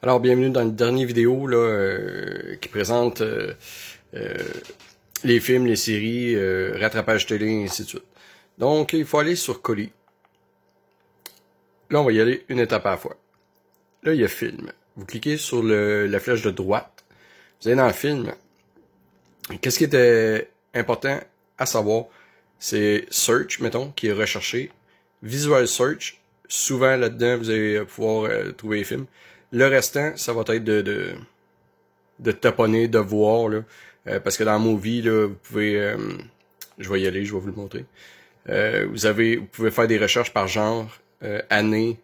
Alors, bienvenue dans une dernière vidéo là, qui présente les films, les séries, rattrapage télé, et ainsi de suite. Donc, il faut aller sur colis. Là, on va y aller une étape à la fois. Là, il y a film. Vous cliquez sur la flèche de droite. Vous allez dans le film. Qu'est-ce qui était important à savoir? C'est Search, mettons, qui est recherché. Visual Search, souvent là-dedans, vous allez pouvoir trouver les films. Le restant, ça va être de taponner, de voir, là. Parce que dans Movie, là, vous pouvez... je vais y aller, je vais vous le montrer. Vous pouvez faire des recherches par genre, année,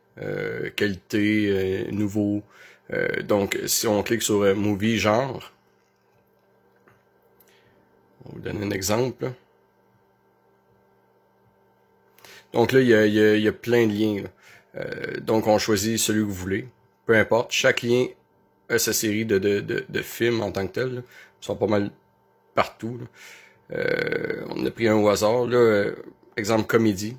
qualité, nouveau. Donc, si on clique sur Movie, genre, on va vous donner un exemple, là. Donc là, il y a plein de liens, là. Donc, on choisit celui que vous voulez. Peu importe, chaque lien a sa série de films en tant que tel, là. Ils sont pas mal partout, là. On a pris un au hasard, là. Exemple, comédie.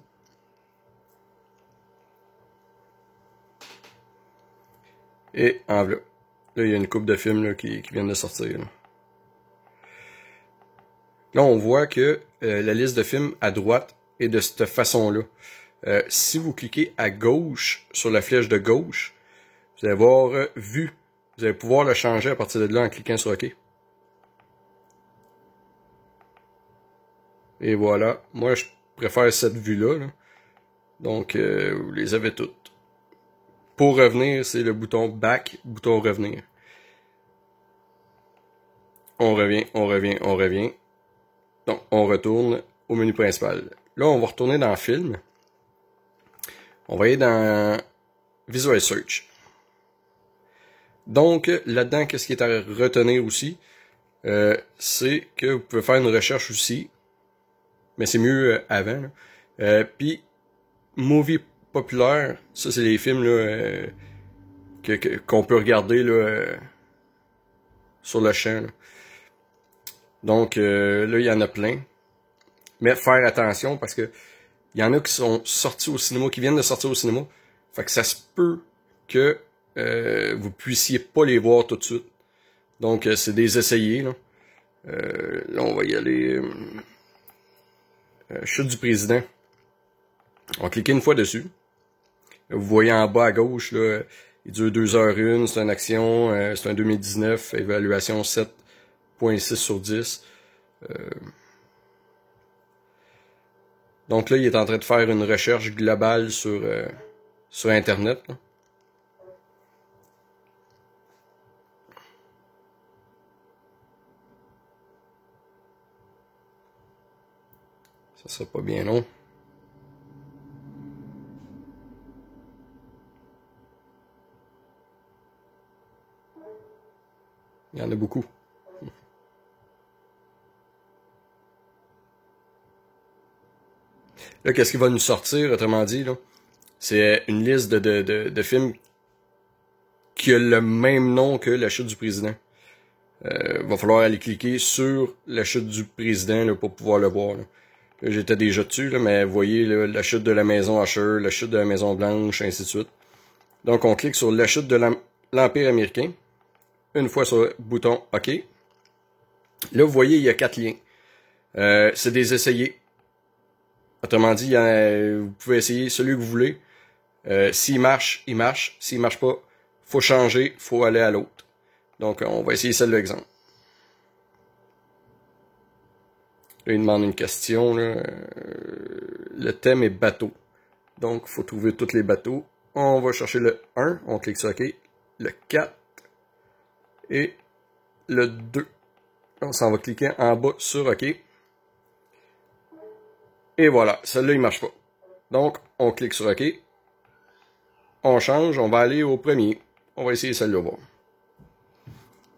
Et en voilà. Là, il y a une couple de films là, qui viennent de sortir. Là, on voit que la liste de films à droite est de cette façon-là. Si vous cliquez à gauche, sur la flèche de gauche, vous allez voir vue. Vous allez pouvoir le changer à partir de là en cliquant sur OK. Et voilà. Moi, je préfère cette vue-là. Là. Donc, vous les avez toutes. Pour revenir, c'est le bouton Back, bouton Revenir. On revient, on revient, on revient. Donc, on retourne au menu principal. Là, on va retourner dans Film. On va aller dans Visual Search. Donc, là-dedans, qu'est-ce qui est à retenir aussi? C'est que vous pouvez faire une recherche aussi. Mais c'est mieux avant. Puis, Movie populaire, ça c'est les films là, qu'on peut regarder là, sur le champ. Là. Donc, là, il y en a plein. Mais faire attention parce que il y en a qui sont sortis au cinéma, qui viennent de sortir au cinéma. Fait que ça se peut que vous puissiez pas les voir tout de suite. Donc, c'est des essayés. Là, là on va y aller. Chute du président. On va cliquer une fois dessus. Vous voyez en bas à gauche, là, il dure 2h01, c'est une action, c'est un 2019, évaluation 7.6 sur 10. Donc là, il est en train de faire une recherche globale sur Internet. Là. Ça sera pas bien long. Il y en a beaucoup. Là, qu'est-ce qui va nous sortir, autrement dit, là? C'est une liste de films qui a le même nom que La Chute du président. Va falloir aller cliquer sur La Chute du président là, pour pouvoir le voir. Là. Là, j'étais déjà dessus, là, mais vous voyez là, La Chute de la maison Usher, La Chute de la maison Blanche, ainsi de suite. Donc, on clique sur La Chute de l'Empire américain. Une fois sur le bouton OK. Là, vous voyez, il y a 4 liens. C'est des essayés. Autrement dit, vous pouvez essayer celui que vous voulez. S'il marche, il marche. S'il marche pas, faut changer, faut aller à l'autre. Donc, on va essayer celle-là, exemple. Là, il demande une question. Là. Le thème est bateau. Donc, il faut trouver tous les bateaux. On va chercher le 1. On clique sur OK. Le 4. Et le 2. On s'en va cliquer en bas sur OK. Et voilà, celle-là, il marche pas. Donc, on clique sur OK. On change, on va aller au premier. On va essayer celle-là. Bon.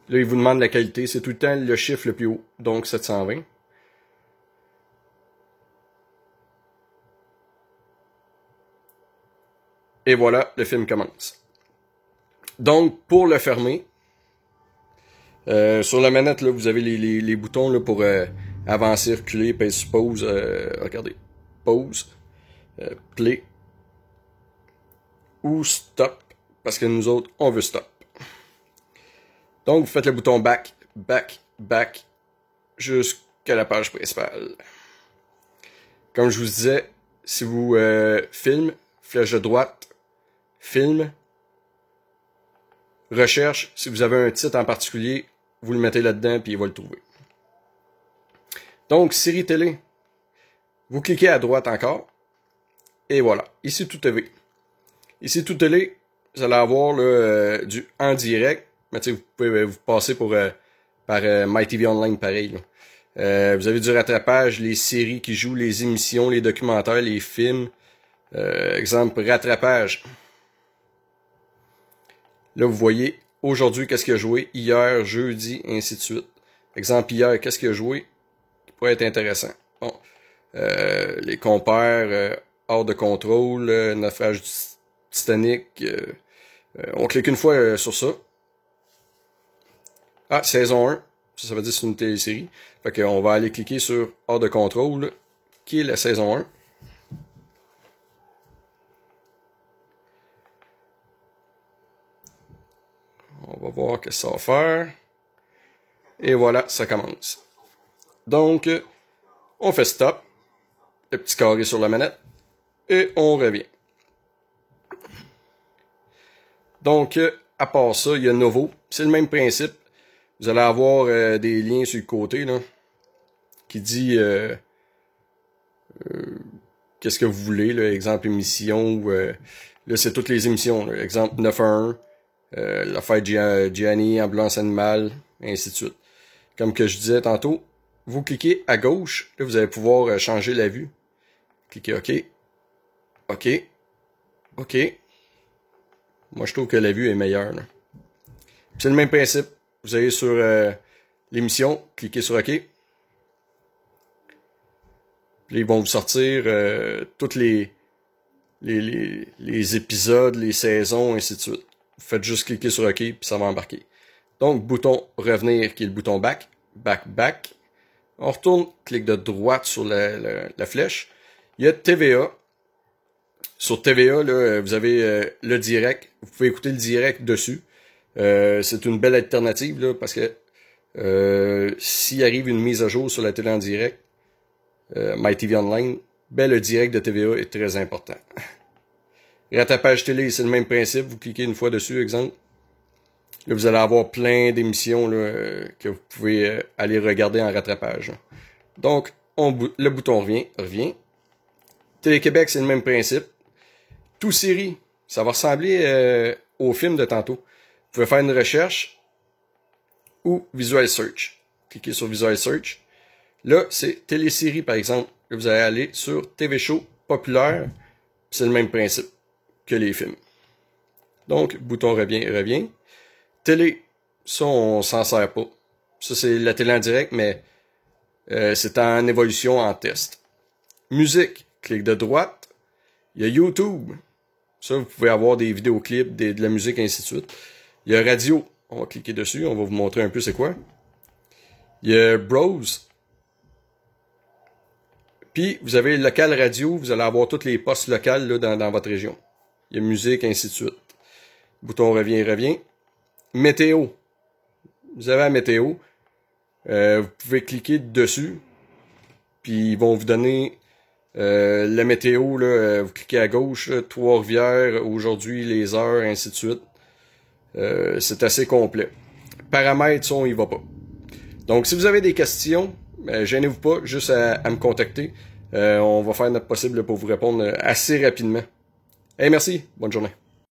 Là, il vous demande la qualité. C'est tout le temps le chiffre le plus haut. Donc, 720. Et voilà, le film commence. Donc, pour le fermer, sur la manette, là, vous avez les boutons là, pour avancer, reculer, pèse sur pause. Regardez. Pause. Play. Ou stop. Parce que nous autres, on veut stop. Donc, vous faites le bouton back, back, back, jusqu'à la page principale. Comme je vous disais, si vous filmez, flèche de droite, film, recherche, si vous avez un titre en particulier, vous le mettez là-dedans puis il va le trouver. Donc, série télé, vous cliquez à droite encore, et voilà, ici tout télé. Ici tout télé, vous allez avoir là, du en direct, mais tu sais, vous pouvez vous passer par MyTV Online pareil. Là. Vous avez du rattrapage, les séries qui jouent, les émissions, les documentaires, les films. Exemple, rattrapage. Là, vous voyez, aujourd'hui, qu'est-ce qu'il a joué, hier, jeudi, ainsi de suite. Exemple, hier, qu'est-ce qu'il a joué, qui pourrait être intéressant. Bon, les compères, hors de contrôle, naufrage du Titanic. On clique une fois sur ça. Ah, saison 1. Ça veut dire que c'est une télésérie. Fait qu'on va aller cliquer sur hors de contrôle, qui est la saison 1. On va voir ce que ça va faire. Et voilà, ça commence. Donc, on fait stop. Le petit carré sur la manette. Et on revient. Donc, à part ça, il y a Novo. C'est le même principe. Vous allez avoir des liens sur le côté, là, qui dit qu'est-ce que vous voulez, là, exemple émission, ou là, c'est toutes les émissions. Là. Exemple 911, la fête Gianni, ambulance animale, et ainsi de suite. Comme que je disais tantôt, vous cliquez à gauche, là, vous allez pouvoir changer la vue. Cliquez OK. OK. OK. Moi, je trouve que la vue est meilleure. C'est le même principe. Vous allez sur l'émission, cliquez sur OK. Puis ils vont vous sortir tous les épisodes, les saisons, ainsi de suite. Vous faites juste cliquer sur OK, puis ça va embarquer. Donc, bouton revenir, qui est le bouton back. Back, back. On retourne, clic de droite sur la flèche. Il y a TVA. Sur TVA, là, vous avez le direct. Vous pouvez écouter le direct dessus. C'est une belle alternative là, parce que s'il arrive une mise à jour sur la télé en direct, MyTV Online, ben le direct de TVA est très important. Rattrapage télé, c'est le même principe. Vous cliquez une fois dessus, exemple. Là, vous allez avoir plein d'émissions là, que vous pouvez aller regarder en rattrapage. Donc, le bouton revient. Télé-Québec, c'est le même principe. Tout série, ça va ressembler au film de tantôt. Vous pouvez faire une recherche ou Visual Search. Cliquez sur Visual Search. Là, c'est télésérie, par exemple. Là, vous allez aller sur TV Show populaire. C'est le même principe que les films. Donc, bouton revient. Télé, ça, on s'en sert pas. Ça, c'est la télé en direct, mais c'est en évolution, en test. Musique, clic de droite. Il y a YouTube. Ça, vous pouvez avoir des vidéoclips, de la musique, ainsi de suite. Il y a radio. On va cliquer dessus. On va vous montrer un peu c'est quoi. Il y a Browse. Puis, vous avez local radio. Vous allez avoir toutes les postes locales là, dans votre région. Il y a musique, ainsi de suite. Bouton revient. Météo. Vous avez la météo. Vous pouvez cliquer dessus. Puis, ils vont vous donner la météo. Là, vous cliquez à gauche. Là, Trois-Rivières, aujourd'hui, les heures, ainsi de suite. C'est assez complet. Paramètres, ça, on y va pas. Donc, si vous avez des questions, gênez-vous pas, juste à me contacter. On va faire notre possible pour vous répondre assez rapidement. Merci, bonne journée.